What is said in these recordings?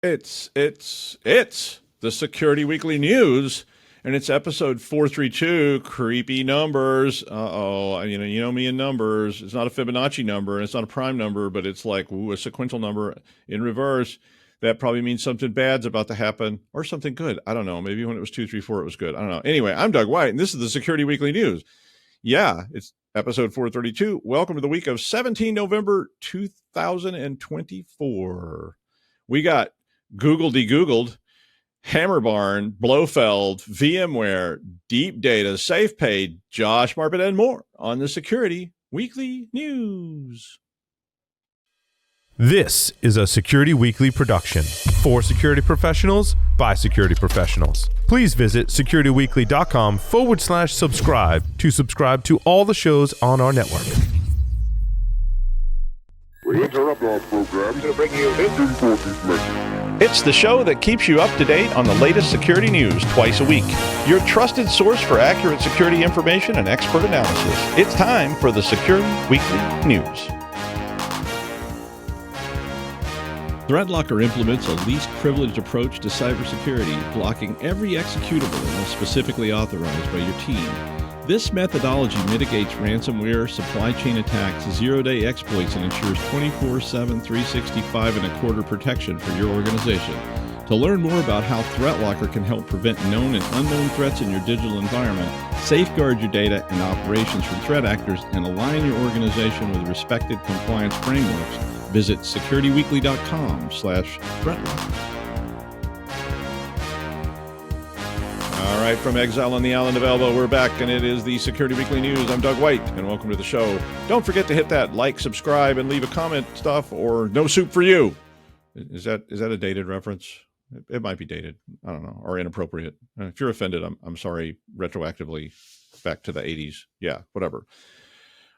It's the Security Weekly News, and it's episode 432. Creepy numbers. Uh-oh. You know me in numbers. It's not a Fibonacci number, and it's not a prime number, but it's like a sequential number in reverse. That probably means something bad's about to happen, or something good. I don't know. Maybe when it was 234, it was good. I don't know. Anyway, I'm Doug White, and this is the Security Weekly News. Yeah, it's episode 432. Welcome to the week of 17 November 2024. We got DeGoogled, Hammerbarn, Blofeld, VMware, DeepData, SafePay, Josh, Marpet, and more on the Security Weekly News. This is a Security Weekly production for security professionals by security professionals. Please visit securityweekly.com/subscribe to subscribe to all the shows on our network. We interrupt our program to bring you this important message. It's the show that keeps you up to date on the latest security news twice a week. Your trusted source for accurate security information and expert analysis. It's time for the Security Weekly News. ThreatLocker implements a least privileged approach to cybersecurity, blocking every executable unless specifically authorized by your team. This methodology mitigates ransomware, supply chain attacks, zero-day exploits, and ensures 24/7, 365.25 protection for your organization. To learn more about how ThreatLocker can help prevent known and unknown threats in your digital environment, safeguard your data and operations from threat actors, and align your organization with respected compliance frameworks, visit securityweekly.com/threatlocker. All right, from exile on the island of Elba, we're back, and it is the Security Weekly News. I'm Doug White, and welcome to the show. Don't forget to hit that like, subscribe, and leave a comment stuff, or no soup for you. Is that a dated reference? It might be dated. I don't know, or inappropriate. If you're offended, I'm sorry, retroactively back to the 80s. Yeah, whatever.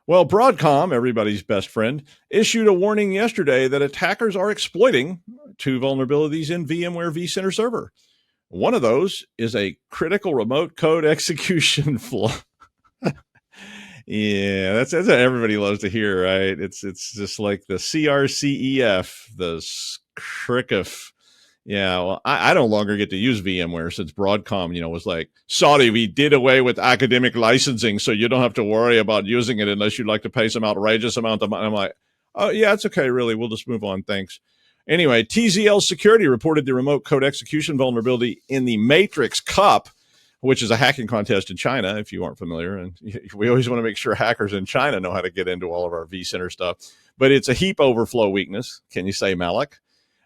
Well, Broadcom, everybody's best friend, issued a warning yesterday that attackers are exploiting two vulnerabilities in VMware vCenter Server. One of those is a critical remote code execution flaw. Yeah, that's what everybody loves to hear, right? It's just like the CRCEF, the CRICF. Yeah, well, I no longer get to use VMware since Broadcom, was like, sorry, we did away with academic licensing, so you don't have to worry about using it unless you'd like to pay some outrageous amount of money. I'm like, oh, yeah, it's okay, really. We'll just move on. Thanks. Anyway, TZL Security reported the remote code execution vulnerability in the Matrix Cup, which is a hacking contest in China, if you aren't familiar. And we always want to make sure hackers in China know how to get into all of our vCenter stuff. But it's a heap overflow weakness. Can you say Malik?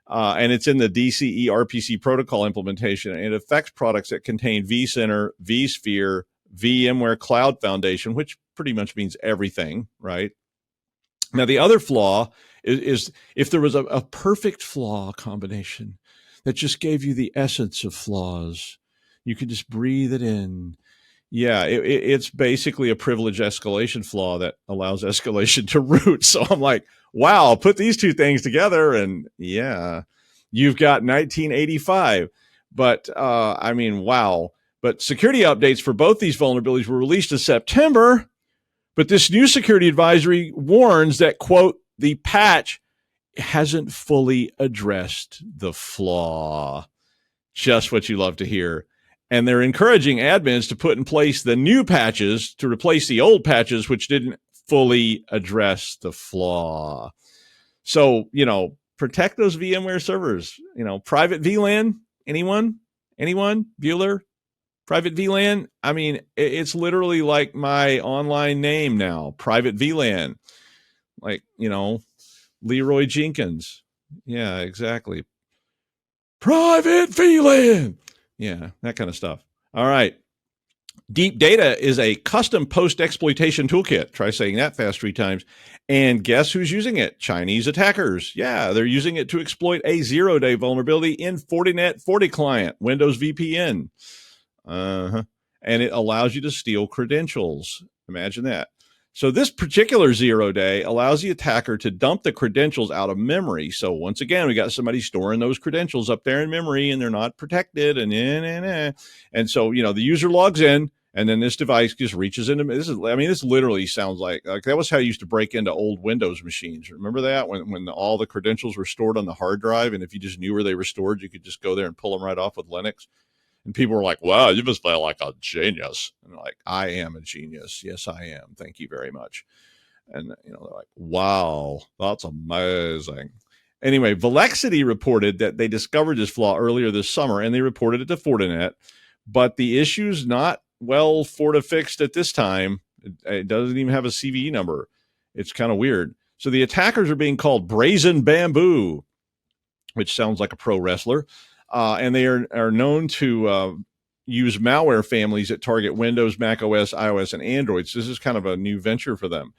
And it's in the DCE RPC protocol implementation, and it affects products that contain vCenter, vSphere, VMware Cloud Foundation, which pretty much means everything, right? Now, the other flaw is if there was a perfect flaw combination that just gave you the essence of flaws, you could just breathe it in. Yeah, it's basically a privilege escalation flaw that allows escalation to root. So I'm like, wow, put these two things together, and yeah, you've got 1985. But wow. But security updates for both these vulnerabilities were released in September. But this new security advisory warns that, quote, the patch hasn't fully addressed the flaw. Just what you love to hear. And they're encouraging admins to put in place the new patches to replace the old patches, which didn't fully address the flaw. So, protect those VMware servers. Private VLAN, anyone? Bueller? Private VLAN? I mean, it's literally like my online name now, Private VLAN. Like, Leroy Jenkins. Yeah, exactly. Private VLAN. Yeah, that kind of stuff. All right. DeepData is a custom post-exploitation toolkit. Try saying that fast 3 times. And guess who's using it? Chinese attackers. Yeah, they're using it to exploit a zero-day vulnerability in Fortinet FortiClient, Windows VPN. And it allows you to steal credentials. Imagine that. So this particular zero-day allows the attacker to dump the credentials out of memory. So once again, we got somebody storing those credentials up there in memory, and they're not protected. And so, the user logs in, And then this device just reaches into this literally sounds like that was how you used to break into old Windows machines. Remember that when all the credentials were stored on the hard drive, and if you just knew where they were stored, you could just go there and pull them right off with Linux. And people were like, "Wow, you must feel like a genius." And I'm like, "I am a genius. Yes, I am. Thank you very much." And they're like, "Wow, that's amazing." Anyway, Velexity reported that they discovered this flaw earlier this summer, and they reported it to Fortinet. But the issue's not well FortiFixed at this time. It doesn't even have a CVE number. It's kind of weird. So the attackers are being called Brazen Bamboo, which sounds like a pro wrestler. And they are known to use malware families that target Windows, Mac OS, iOS, and Android. So this is kind of a new venture for them.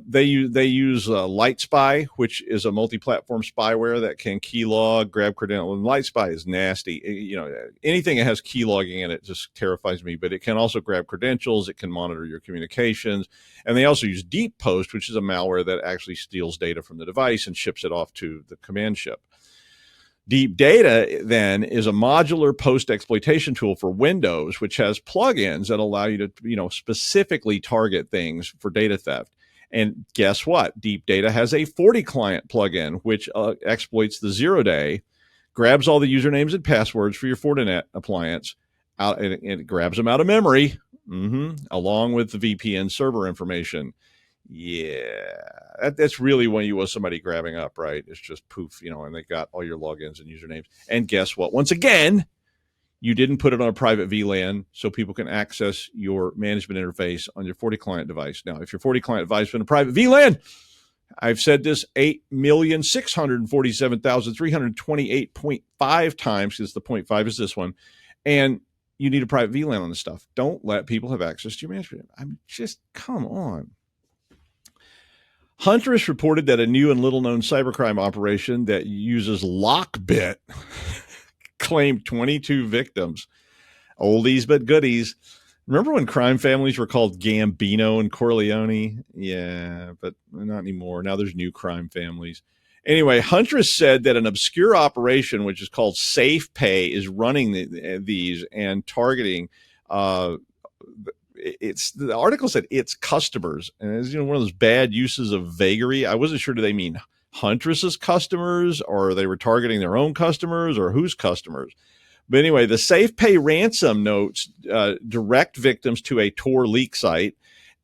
They use LightSpy, which is a multi-platform spyware that can keylog, grab credentials. And LightSpy is nasty. Anything that has keylogging in it just terrifies me. But it can also grab credentials. It can monitor your communications. And they also use DeepPost, which is a malware that actually steals data from the device and ships it off to the command ship. DeepData then is a modular post-exploitation tool for Windows, which has plugins that allow you to, specifically target things for data theft. And guess what? DeepData has a FortiClient plugin, which exploits the 0-day, grabs all the usernames and passwords for your Fortinet appliance, and it grabs them out of memory, along with the VPN server information. Yeah, that's really when you was somebody grabbing up, right? It's just poof, and they got all your logins and usernames. And guess what? Once again, you didn't put it on a private VLAN so people can access your management interface on your FortiClient device. Now, if your FortiClient device is in a private VLAN, I've said this 8,647,328.5 times, because the 0.5 is this one, and you need a private VLAN on this stuff. Don't let people have access to your management. Come on. Huntress reported that a new and little-known cybercrime operation that uses Lockbit claimed 22 victims. Oldies but goodies. Remember when crime families were called Gambino and Corleone? Yeah, but not anymore. Now there's new crime families. Anyway, Huntress said that an obscure operation, which is called SafePay, is running these and targeting the article said its customers, and it's one of those bad uses of vagary. I wasn't sure, do they mean Huntress's customers, or they were targeting their own customers, or whose customers? But anyway, the SafePay ransom notes direct victims to a Tor leak site,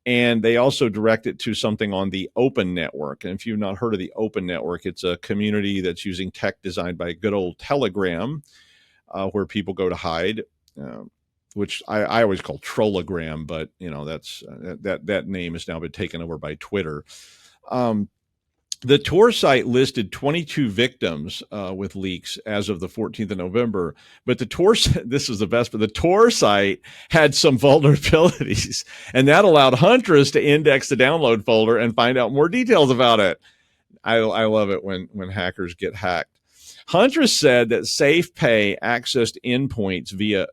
and they also direct it to something on the Open Network. And if you've not heard of the Open Network, it's a community that's using tech designed by good old Telegram, where people go to hide. Which I always call Trollogram, but that's that name has now been taken over by Twitter. The Tor site listed 22 victims with leaks as of the 14th of November, but this is the best, but the Tor site had some vulnerabilities, and that allowed Huntress to index the download folder and find out more details about it. I love it when hackers get hacked. Huntress said that SafePay accessed endpoints via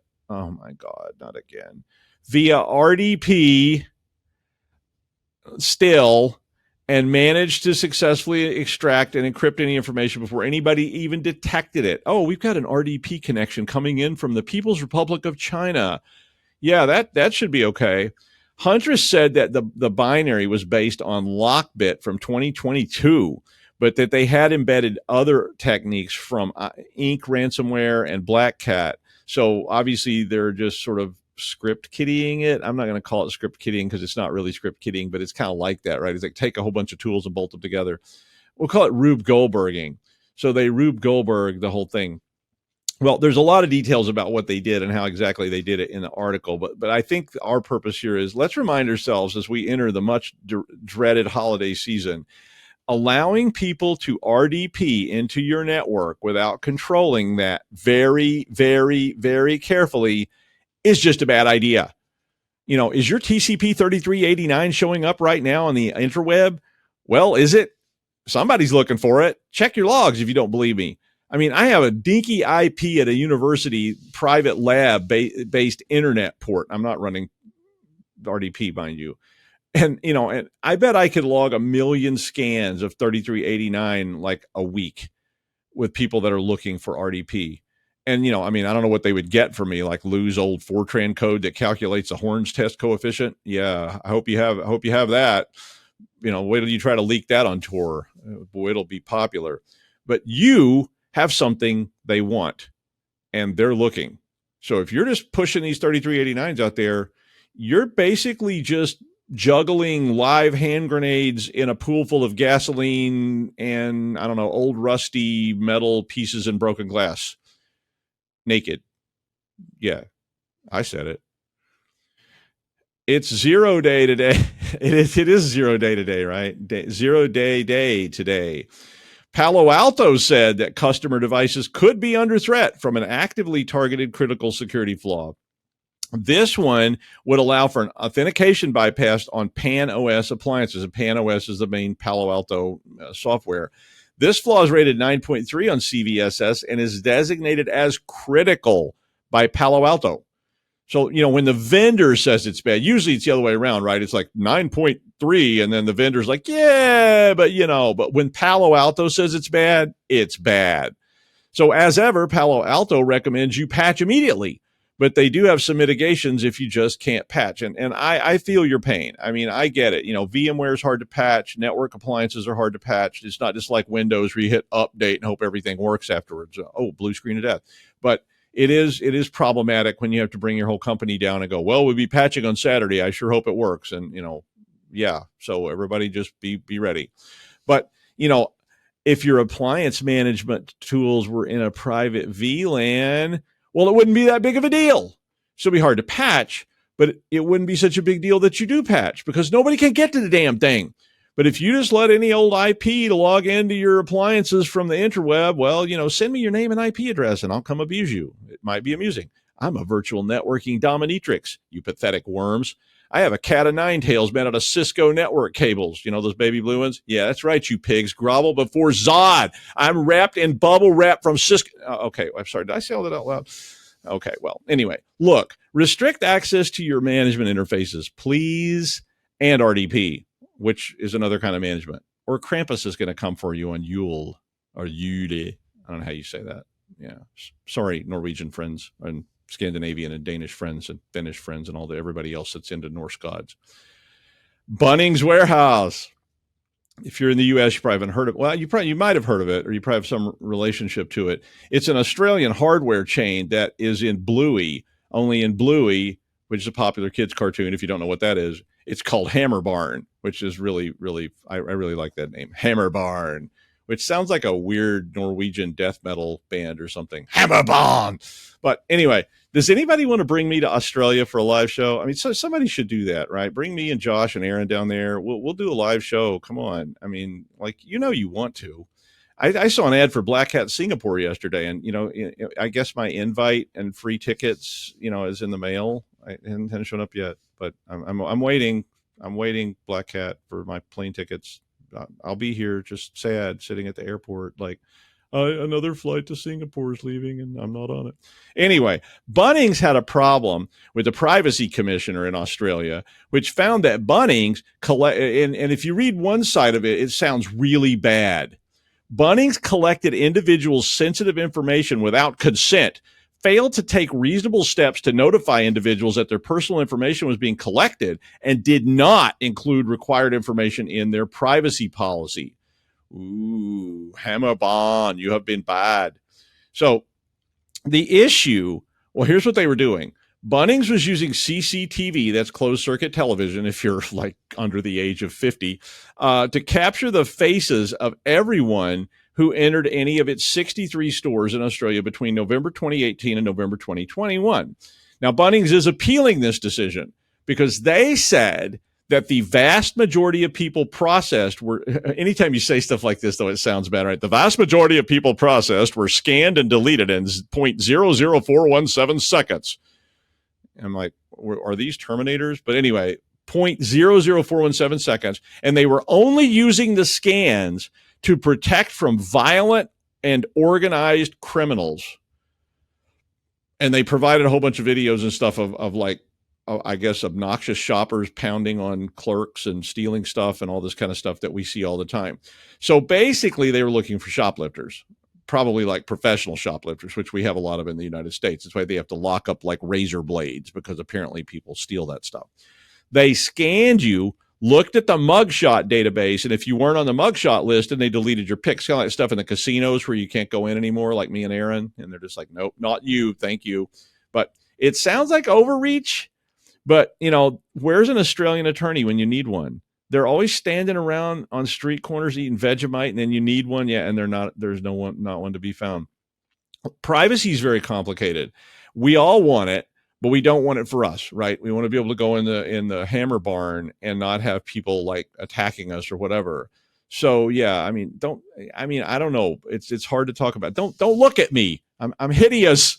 RDP still, and managed to successfully extract and encrypt any information before anybody even detected it. Oh, we've got an RDP connection coming in from the People's Republic of China. Yeah, that should be okay. Huntress said that the binary was based on Lockbit from 2022, but that they had embedded other techniques from Ink ransomware and Black Cat. So obviously they're just sort of script kiddieing it. I'm not going to call it script kiddieing because it's not really script kiddieing, but it's kind of like that, right? It's like take a whole bunch of tools and bolt them together. We'll call it Rube Goldberging. So they Rube Goldberg the whole thing. Well, there's a lot of details about what they did and how exactly they did it in the article, but I think our purpose here is let's remind ourselves as we enter the much dreaded holiday season, allowing people to RDP into your network without controlling that very, very, very carefully is just a bad idea. Is your TCP 3389 showing up right now on the interweb? Well, is it? Somebody's looking for it. Check your logs if you don't believe me. I mean, I have a dinky IP at a university private lab based internet port. I'm not running RDP, mind you. And, and I bet I could log 1 million scans of 3389 like a week with people that are looking for RDP. And, I mean, I don't know what they would get from me, like lose old Fortran code that calculates a Horn's test coefficient. Yeah, I hope you have that. Wait till you try to leak that on Tor. Boy, it'll be popular. But you have something they want, and they're looking. So if you're just pushing these 3389s out there, you're basically just juggling live hand grenades in a pool full of gasoline and, I don't know, old rusty metal pieces and broken glass. Naked. Yeah, I said it. It's 0 day today. It is 0 day today, right? 0 day today. Palo Alto said that customer devices could be under threat from an actively targeted critical security flaw. This one would allow for an authentication bypass on Pan OS appliances. And Pan OS is the main Palo Alto software. This flaw is rated 9.3 on CVSS and is designated as critical by Palo Alto. So, when the vendor says it's bad, usually it's the other way around, right? It's like 9.3, and then the vendor's like, yeah, but when Palo Alto says it's bad, it's bad. So as ever, Palo Alto recommends you patch immediately, but they do have some mitigations if you just can't patch. And I feel your pain. I mean, I get it. VMware is hard to patch. Network appliances are hard to patch. It's not just like Windows where you hit update and hope everything works afterwards. Oh, blue screen of death. But it is problematic when you have to bring your whole company down and go, well, we'll be patching on Saturday. I sure hope it works. And, yeah. So everybody just be ready. But, if your appliance management tools were in a private VLAN, well, it wouldn't be that big of a deal. So it'd be hard to patch, but it wouldn't be such a big deal that you do patch because nobody can get to the damn thing. But if you just let any old IP to log into your appliances from the interweb, well, send me your name and IP address and I'll come abuse you. It might be amusing. I'm a virtual networking dominatrix, you pathetic worms. I have a cat of nine tails made out of Cisco network cables. Those baby blue ones? Yeah, that's right, you pigs. Grovel before Zod. I'm wrapped in bubble wrap from Cisco. Okay, I'm sorry. Did I say all that out loud? Okay, well, anyway, look, restrict access to your management interfaces, please, and RDP, which is another kind of management. Or Krampus is going to come for you on Yule or Yule. I don't know how you say that. Yeah. Sorry, Norwegian friends and Scandinavian and Danish friends and Finnish friends and everybody else that's into Norse gods. Bunnings Warehouse. If you're in the U.S., you probably haven't heard of it. Well, you might have heard of it, or you probably have some relationship to it. It's an Australian hardware chain that is in Bluey, only in Bluey, which is a popular kids cartoon. If you don't know what that is, it's called Hammerbarn, which is really, really, I really like that name, Hammerbarn, which sounds like a weird Norwegian death metal band or something. Hammerbarn. But anyway, does anybody want to bring me to Australia for a live show? I mean, so somebody should do that, right? Bring me and Josh and Aaron down there. We'll do a live show. Come on. I mean, you want to. I saw an ad for Black Hat Singapore yesterday, and I guess my invite and free tickets, is in the mail. I haven't shown up yet, but I'm waiting. I'm waiting, Black Hat, for my plane tickets. I'll be here, just sad, sitting at the airport, like another flight to Singapore is leaving, and I'm not on it. Anyway, Bunnings had a problem with the privacy commissioner in Australia, which found that Bunnings and if you read one side of it, it sounds really bad. Bunnings collected individuals' sensitive information without consent, failed to take reasonable steps to notify individuals that their personal information was being collected, and did not include required information in their privacy policy. Ooh, Hammerbarn, you have been bad. So the issue, well, here's what they were doing. Bunnings was using CCTV, that's closed circuit television, if you're like under the age of 50, to capture the faces of everyone who entered any of its 63 stores in Australia between November 2018 and November 2021. Now, Bunnings is appealing this decision because they said that the vast majority of people processed were, anytime you say stuff like this, though, it sounds bad, right? The vast majority of people processed were scanned and deleted in 0.00417 seconds. I'm like, are these Terminators? But anyway, 0.00417 seconds. And they were only using the scans to protect from violent and organized criminals. And they provided a whole bunch of videos and stuff of like, I guess, obnoxious shoppers pounding on clerks and stealing stuff and all this kind of stuff that we see all the time. So basically, they were looking for shoplifters, probably like professional shoplifters, which we have a lot of in the United States. That's why they have to lock up like razor blades, because apparently people steal that stuff. They scanned you, looked at the mugshot database, and if you weren't on the mugshot list, and they deleted your pics, kind of like stuff in the casinos where you can't go in anymore, like me and Aaron, and they're just like, nope, not you, thank you. But it sounds like overreach. But, where's an Australian attorney when you need one? They're always standing around on street corners eating Vegemite, and then you need one, and there's not one to be found. Privacy is very complicated. We all want it, but we don't want it for us, right? We want to be able to go in the Hammerbarn and not have people like attacking us or whatever. So yeah, I don't know. It's hard to talk about. Don't look at me. I'm hideous.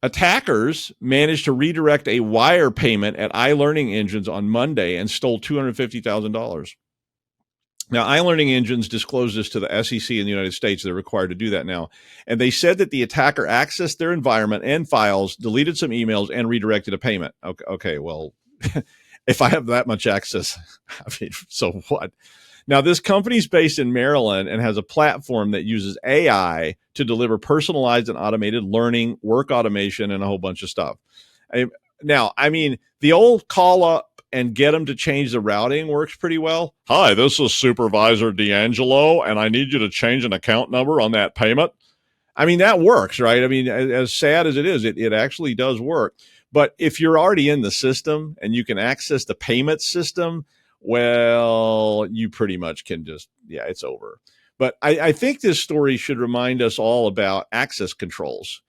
Attackers managed to redirect a wire payment at iLearning Engines on Monday and stole $250,000. Now, iLearning Engines disclosed this to the SEC in the United States. They're required to do that now. And they said that the attacker accessed their environment and files, deleted some emails, and redirected a payment. Okay, well, if I have that much access, so what? Now, this company's based in Maryland and has a platform that uses AI to deliver personalized and automated learning, work automation, and a whole bunch of stuff. The old call up and get them to change the routing works pretty well. Hi, this is Supervisor D'Angelo, and I need you to change an account number on that payment. That works, right? As sad as it is, it actually does work. But if you're already in the system and you can access the payment system, well, you pretty much can it's over. But I think this story should remind us all about access controls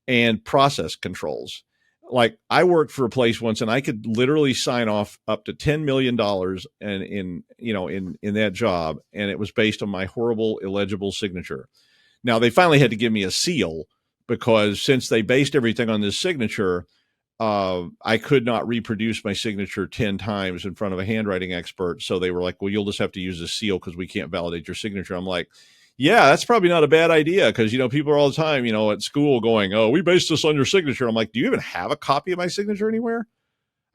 and process controls. Like, I worked for a place once, and I could literally sign off up to $10 million in that job, and it was based on my horrible, illegible signature. Now, they finally had to give me a seal, because since they based everything on this signature, I could not reproduce my signature 10 times in front of a handwriting expert. So they were like, well, you'll just have to use a seal because we can't validate your signature. I'm like, yeah, that's probably not a bad idea, because, people are all the time, at school going, oh, we based this on your signature. I'm like, do you even have a copy of my signature anywhere?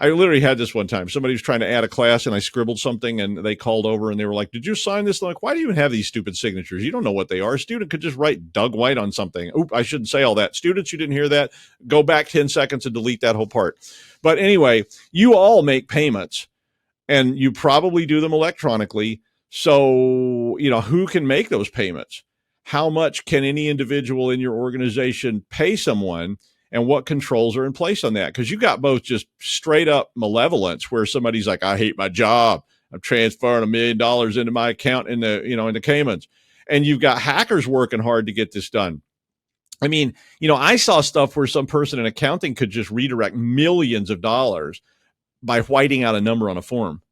I literally had this one time. Somebody was trying to add a class, and I scribbled something, and they called over and they were like, did you sign this? I'm like, why do you even have these stupid signatures? You don't know what they are. A student could just write Doug White on something. Oop, I shouldn't say all that. Students, you didn't hear that. Go back 10 seconds and delete that whole part. But anyway, you all make payments, and you probably do them electronically. So, who can make those payments? How much can any individual in your organization pay someone? And what controls are in place on that? Because you got both just straight up malevolence, where somebody's like, I hate my job, I'm transferring $1 million into my account in the Caymans. And you've got hackers working hard to get this done. I saw stuff where some person in accounting could just redirect millions of dollars by whiting out a number on a form.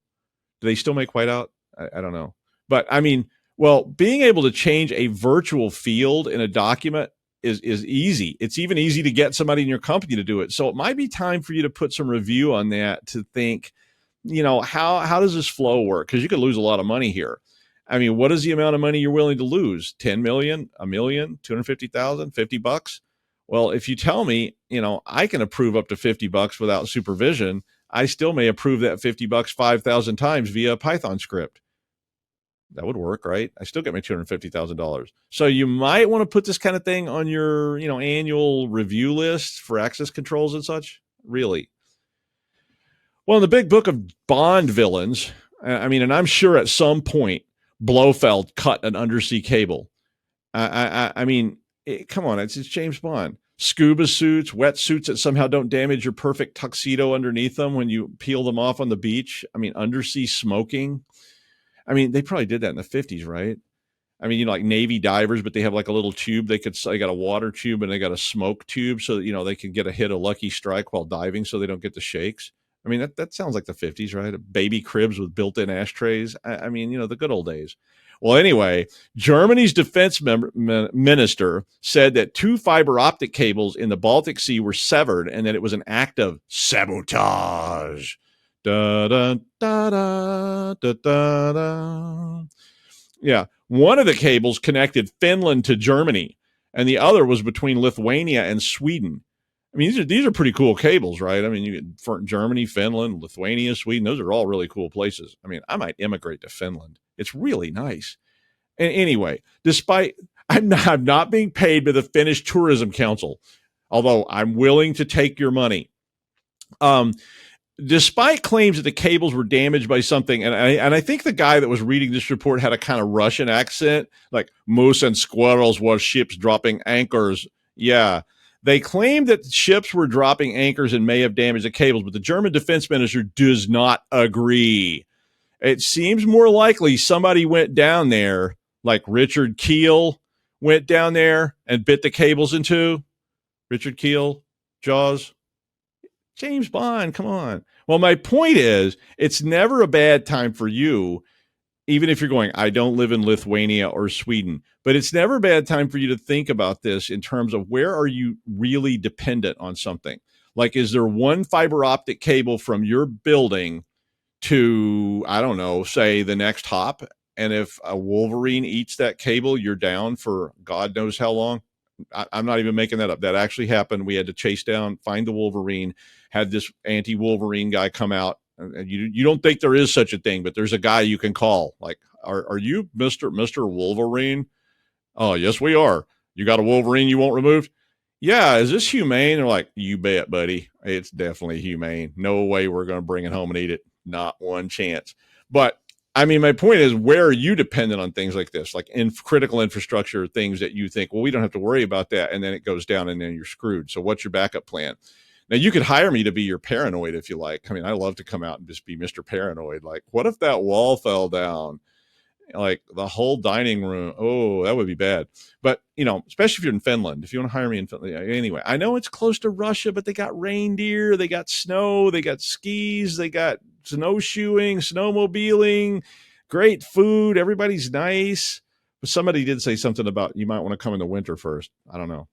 Do they still make whiteout? I don't know. But being able to change a virtual field in a document is easy. It's even easy to get somebody in your company to do it. So it might be time for you to put some review on that, to think, how does this flow work? Because you could lose a lot of money here. What is the amount of money you're willing to lose? 10 million, a million, 250,000, $50? Well, if you tell me, I can approve up to $50 without supervision, I still may approve that $50 5,000 times via a Python script. That would work, right? I still get my $250,000. So you might want to put this kind of thing on your, annual review list for access controls and such. Really. Well, in the big book of Bond villains, and I'm sure at some point Blofeld cut an undersea cable. Come on, it's James Bond. Scuba suits, wetsuits that somehow don't damage your perfect tuxedo underneath them when you peel them off on the beach. Undersea smoking. They probably did that in the 50s, right? Like Navy divers, but they have like a little tube. They got a water tube and they got a smoke tube so that, they can get a lucky strike while diving so they don't get the shakes. That sounds like the 50s, right? Baby cribs with built-in ashtrays. The good old days. Well, anyway, Germany's defense minister said that 2 fiber optic cables in the Baltic Sea were severed and that it was an act of sabotage. Da, da, da, da, da, da, da. Yeah. One of the cables connected Finland to Germany, and the other was between Lithuania and Sweden. These are pretty cool cables, right? You get for Germany, Finland, Lithuania, Sweden. Those are all really cool places. I might immigrate to Finland. It's really nice. And anyway, despite I'm not being paid by the Finnish Tourism Council, although I'm willing to take your money. Despite claims that the cables were damaged by something, and I think the guy that was reading this report had a kind of Russian accent, like moose and squirrels were ships dropping anchors. Yeah. They claimed that ships were dropping anchors and may have damaged the cables, but the German defense minister does not agree. It seems more likely somebody went down there, like Richard Keel went down there and bit the cables in two. Richard Keel, Jaws. James Bond, come on. Well, my point is, it's never a bad time for you, even if you're going, I don't live in Lithuania or Sweden, but it's never a bad time for you to think about this in terms of where are you really dependent on something? Like, is there one fiber optic cable from your building to, I don't know, say the next hop? And if a wolverine eats that cable, you're down for God knows how long. I'm not even making that up. That actually happened. We had to chase down, find the wolverine, had this anti-wolverine guy come out. And you don't think there is such a thing, but there's a guy you can call. Like, are you Mr. Wolverine? Oh, yes, we are. You got a wolverine you won't remove? Yeah, is this humane? They're like, you bet, buddy. It's definitely humane. No way we're going to bring it home and eat it. Not one chance. But I mean, my point is, where are you dependent on things like this, like in critical infrastructure, things that you think, well, we don't have to worry about that. And then it goes down and then you're screwed. So what's your backup plan? Now, you could hire me to be your paranoid if you like. I mean, I love to come out and just be Mr. Paranoid. Like, what if that wall fell down? Like the whole dining room. Oh, that would be bad. But, you know, especially if you're in Finland, if you want to hire me in Finland. Anyway, I know it's close to Russia, but they got reindeer, they got snow, they got skis, they got snowshoeing, snowmobiling, great food. Everybody's nice. But somebody did say something about you might want to come in the winter first. I don't know.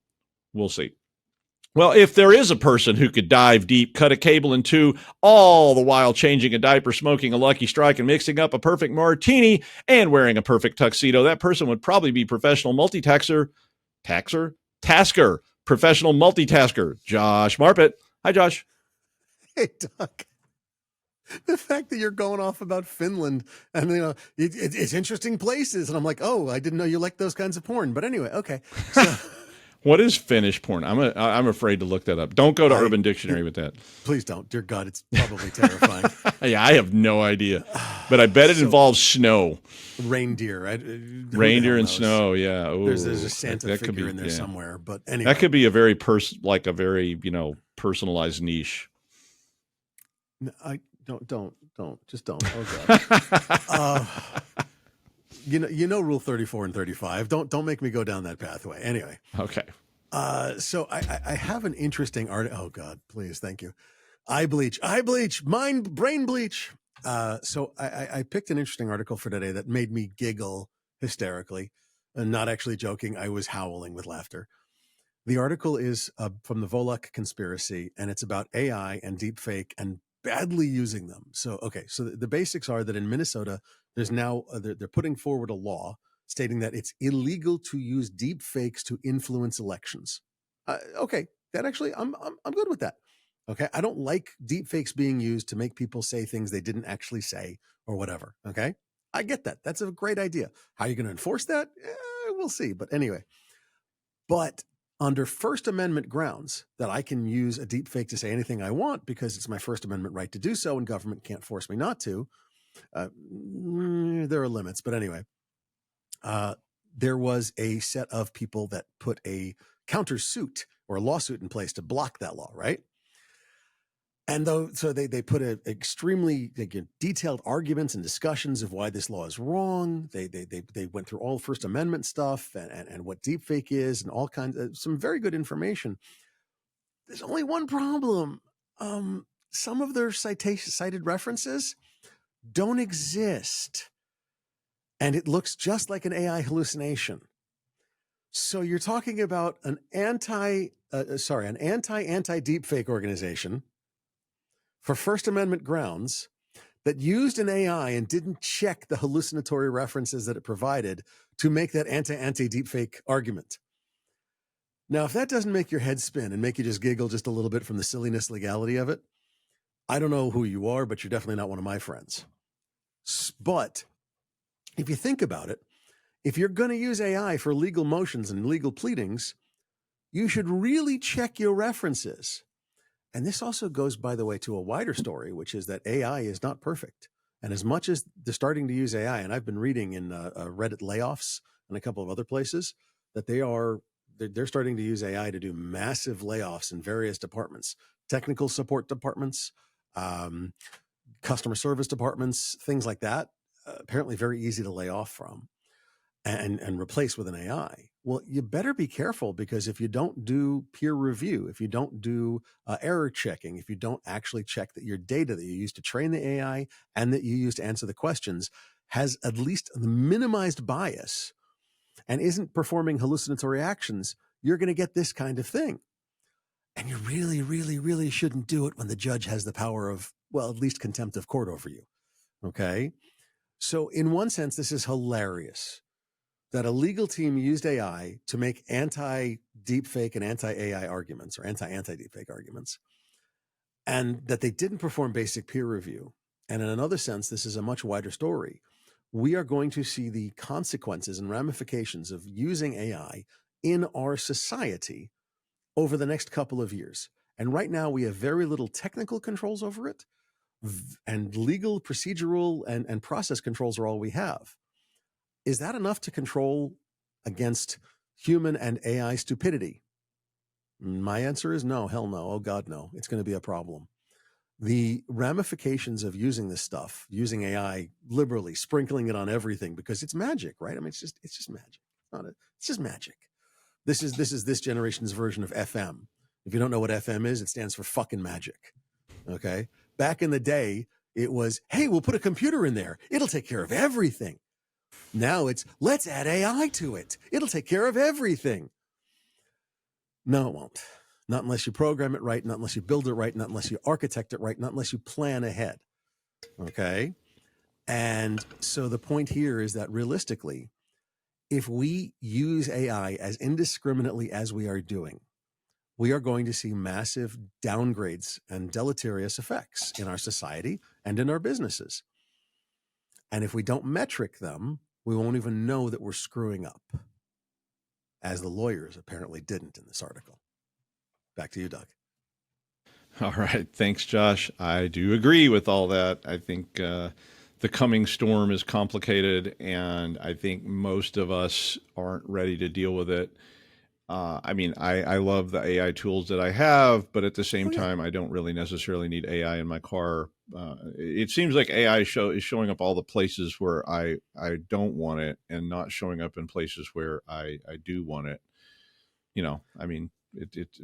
We'll see. Well, if there is a person who could dive deep, cut a cable in two, all the while changing a diaper, smoking a Lucky Strike, and mixing up a perfect martini and wearing a perfect tuxedo, that person would probably be professional multitasker, professional multitasker, Josh Marpet. Hi, Josh. Hey, Doc. The fact that you're going off about Finland and, you know, it's interesting places. And I'm like, oh, I didn't know you liked those kinds of porn. But anyway, okay. So, what is Finnish porn? I'm afraid to look that up. Don't go to Urban Dictionary with that. Please don't. Dear God, it's probably terrifying. Yeah, I have no idea. But I bet it involves snow. Reindeer. Reindeer and snow, yeah. Ooh, there's a Santa figure in there somewhere. But anyway. That could be a very personalized niche. No, don't. Just don't. Oh, God. You know rule 34 and 35. Don't make me go down that pathway. Anyway. Okay. So I have an interesting article. Oh God, please, thank you. Eye bleach, brain bleach. So I picked an interesting article for today that made me giggle hysterically, and not actually joking. I was howling with laughter. The article is from the Volok conspiracy, and it's about AI and deepfake and badly using them. So, okay. So the basics are that in Minnesota, there's now, they're putting forward a law stating that it's illegal to use deep fakes to influence elections. Okay. That actually, I'm good with that. Okay. I don't like deep fakes being used to make people say things they didn't actually say or whatever. Okay. I get that. That's a great idea. How are you going to enforce that? We'll see. But anyway, under First Amendment grounds that I can use a deep fake to say anything I want because it's my First Amendment right to do so and government can't force me not to. There are limits, but anyway, there was a set of people that put a countersuit or a lawsuit in place to block that law, right? And so they put extremely detailed arguments and discussions of why this law is wrong. They went through all First Amendment stuff and what deepfake is and all kinds of some very good information. There's only one problem. Some of their cited references don't exist, and it looks just like an AI hallucination. So you're talking about an anti-deepfake organization for First Amendment grounds that used an AI and didn't check the hallucinatory references that it provided to make that anti-deepfake argument. Now, if that doesn't make your head spin and make you just giggle just a little bit from the silliness legality of it, I don't know who you are, but you're definitely not one of my friends. But if you think about it, if you're going to use AI for legal motions and legal pleadings, you should really check your references. And this also goes, by the way, to a wider story, which is that AI is not perfect. And as much as they're starting to use AI, and I've been reading in Reddit layoffs and a couple of other places that they're starting to use AI to do massive layoffs in various departments, technical support departments, customer service departments, things like that. Apparently very easy to lay off from and replace with an AI. Well, you better be careful, because if you don't do peer review, if you don't do error checking, if you don't actually check that your data that you use to train the AI and that you use to answer the questions has at least the minimized bias and isn't performing hallucinatory actions, you're going to get this kind of thing. And you really, really, really shouldn't do it when the judge has the power of, well, at least contempt of court over you. Okay? So in one sense, this is hilarious that a legal team used AI to make anti-deepfake and anti-AI arguments, or anti-deepfake arguments, and that they didn't perform basic peer review. And in another sense, this is a much wider story. We are going to see the consequences and ramifications of using AI in our society over the next couple of years. And right now, we have very little technical controls over it, and legal, procedural, and process controls are all we have. Is that enough to control against human and AI stupidity? My answer is no, hell no, oh God, no. It's going to be a problem. The ramifications of using this stuff, using AI liberally, sprinkling it on everything, because it's magic, right? I mean, it's just magic. It's just magic. This is this generation's version of FM. If you don't know what FM is, it stands for fucking magic. Okay? Back in the day, it was, hey, we'll put a computer in there. It'll take care of everything. Now it's, let's add AI to it. It'll take care of everything. No, it won't. Not unless you program it right, not unless you build it right, not unless you architect it right, not unless you plan ahead. Okay? And so the point here is that realistically, if we use AI as indiscriminately as we are doing, we are going to see massive downgrades and deleterious effects in our society and in our businesses. And if we don't metric them, we won't even know that we're screwing up, as the lawyers apparently didn't in this article. Back to you, Doug. All right. Thanks, Josh. I do agree with all that. I think the coming storm is complicated, and I think most of us aren't ready to deal with it. I mean, I love the AI tools that I have, but at the same time, I don't really necessarily need AI in my car. It seems like AI is showing up all the places where I don't want it, and not showing up in places where I do want it. You know, I mean,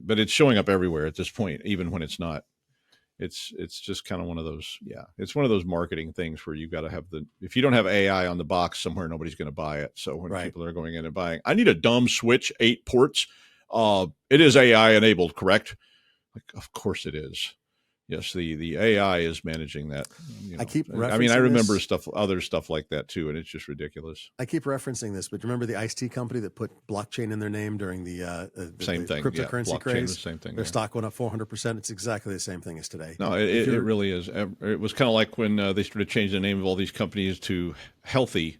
but it's showing up everywhere at this point, even when it's not. It's just kind of one of those, it's one of those marketing things where you got to have if you don't have AI on the box somewhere, nobody's going to buy it. So when people are going in and buying, I need a dumb switch, 8 ports. It is AI enabled, correct? Like, of course it is. Yes, the AI is managing that. You know. I mean, I remember other stuff like that too, and it's just ridiculous. I keep referencing this, but remember the iced tea company that put blockchain in their name during the same thing, cryptocurrency craze? The same thing. Their stock went up 400%. It's exactly the same thing as today. No, it really is. It was kind of like when they started changing the name of all these companies to healthy,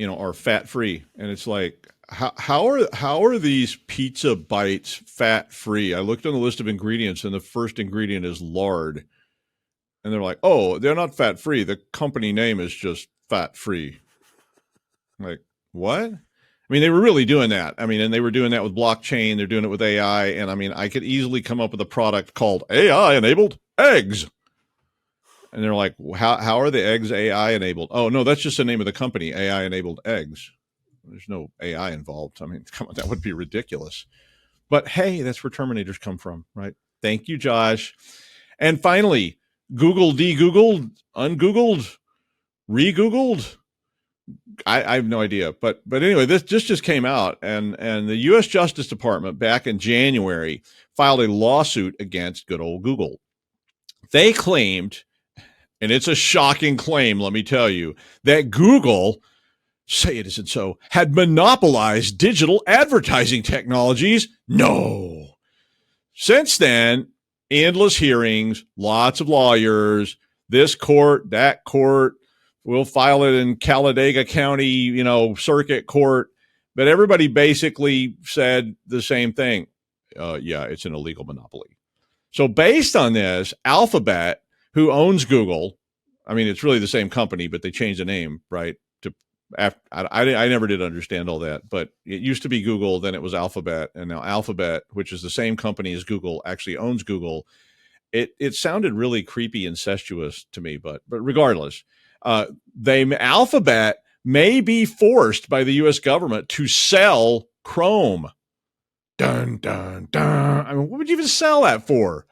or fat free, and it's like, how are these pizza bites fat free? I looked on the list of ingredients, and the first ingredient is lard, and they're like, oh, they're not fat free. The company name is just fat free. Like, what? I mean, they were really doing that. I mean, and they were doing that with blockchain. They're doing it with AI, and I mean, I could easily come up with a product called AI enabled eggs. And they're like, how are the eggs AI enabled? Oh, no, that's just the name of the company, AI enabled eggs. There's no AI involved. I mean, come on, that would be ridiculous. But hey, that's where Terminators come from, right? Thank you, Josh. And finally, Google de-Googled, un-Googled, re-Googled. I have no idea. But anyway, this just came out, and the U.S. Justice Department back in January filed a lawsuit against good old Google. They claimed, and it's a shocking claim, let me tell you, that Google, say it isn't so, had monopolized digital advertising technologies. No. Since then, endless hearings, lots of lawyers, this court, that court, We'll file it in Talladega County, circuit court. But everybody basically said the same thing. Yeah, it's an illegal monopoly. So based on this, Alphabet, who owns Google, I mean, it's really the same company, but they changed the name, right? I never did understand all that, but it used to be Google, then it was Alphabet, and now Alphabet, which is the same company as Google, actually owns Google. It sounded really creepy, incestuous to me, but regardless, Alphabet may be forced by the U.S. government to sell Chrome. Dun, dun, dun. I mean, what would you even sell that for?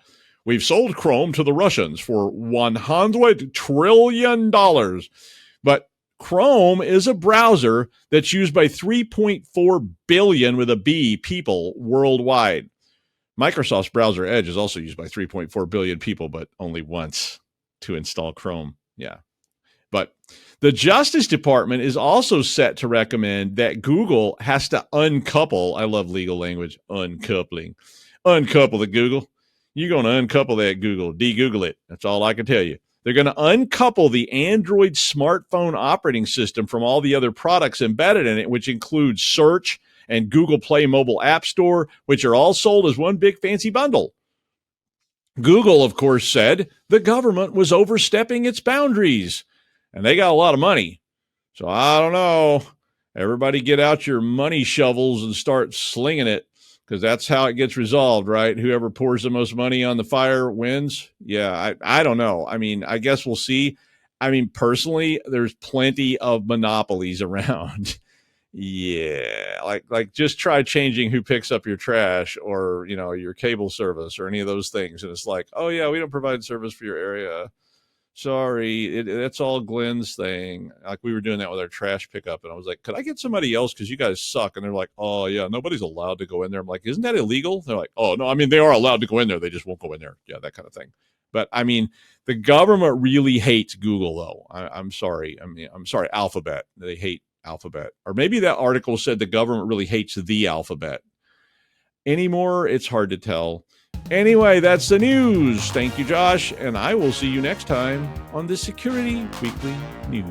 We've sold Chrome to the Russians for $100 trillion. But Chrome is a browser that's used by 3.4 billion with a B people worldwide. Microsoft's browser Edge is also used by 3.4 billion people, but only once to install Chrome. Yeah. But the Justice Department is also set to recommend that Google has to uncouple. I love legal language, uncoupling. Uncouple the Google. You're going to uncouple that Google. De-Google it. That's all I can tell you. They're going to uncouple the Android smartphone operating system from all the other products embedded in it, which includes Search and Google Play Mobile App Store, which are all sold as one big fancy bundle. Google, of course, said the government was overstepping its boundaries, and they got a lot of money. So I don't know. Everybody get out your money shovels and start slinging it, because that's how it gets resolved, right? Whoever pours the most money on the fire wins. Yeah, I don't know. I mean, I guess we'll see. I mean, personally, there's plenty of monopolies around. Yeah, like just try changing who picks up your trash or, your cable service or any of those things. And it's like, oh, yeah, we don't provide service for your area. Sorry, that's all Glenn's thing. Like we were doing that with our trash pickup, and I was like, could I get somebody else because you guys suck? And they're like, oh, yeah, nobody's allowed to go in there. I'm like, isn't that illegal? They're like, oh, no, I mean, they are allowed to go in there. They just won't go in there. Yeah, that kind of thing. But, I mean, the government really hates Google, though. I'm sorry. I'm sorry, Alphabet. They hate Alphabet. Or maybe that article said the government really hates the alphabet. Anymore, it's hard to tell. Anyway, that's the news. Thank you, Josh, and I will see you next time on the Security Weekly News.